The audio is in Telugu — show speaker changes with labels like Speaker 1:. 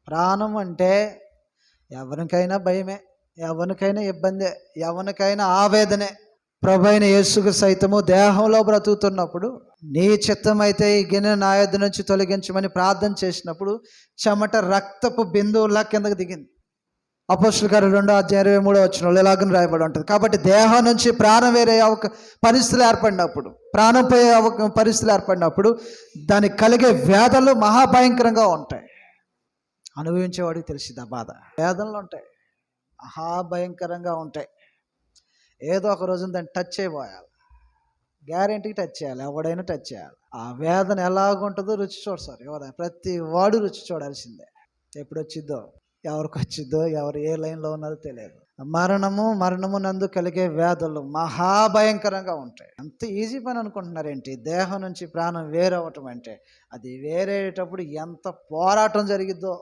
Speaker 1: ప్రాణం అంటే ఎవరికైనా భయమే, ఎవరికైనా ఇబ్బందే, ఎవరికైనా ఆవేదనే. ప్రభైన యేసుకు సైతము దేహంలో బ్రతుకుతున్నప్పుడు నీ చిత్తమైతే ఈ గిన్నె నా యొద్ద నుంచి తొలగించమని ప్రార్థన చేసినప్పుడు చెమట రక్తపు బిందువులా కిందకు దిగింది. అపోస్తలుల కార్యాలు 2:23 ఇలాగని రాయబడి ఉంటుంది. కాబట్టి దేహం నుంచి ప్రాణం వేరే పరిస్థితులు ఏర్పడినప్పుడు, ప్రాణం పోయే పరిస్థితులు ఏర్పడినప్పుడు దానికి కలిగే వేదనలు మహాభయంకరంగా ఉంటాయి. అనుభవించేవాడికి తెలిసింది ఆ బాధ. వేదనలు ఉంటాయి, మహాభయంకరంగా ఉంటాయి. ఏదో ఒక రోజున దాన్ని టచ్ చేయబోయాలి, గ్యారెంటీకి టచ్ చేయాలి, ఎవడైనా టచ్ చేయాలి. ఆ వేదన ఎలాగుంటుందో రుచి చూడసారు ఎవరైనా, ప్రతి వాడు రుచి చూడాల్సిందే. ఎప్పుడు వచ్చిద్దో, ఎవరికి వచ్చిద్దో, ఎవరు ఏ లైన్లో ఉన్నదో తెలియదు. మరణము నందు కలిగే వేదనలు మహాభయంకరంగా ఉంటాయి. అంత ఈజీ పని అనుకుంటున్నారేంటి? దేహం నుంచి ప్రాణం వేరవటం అంటే అది వేరేటప్పుడు ఎంత పోరాటం జరిగిద్దో.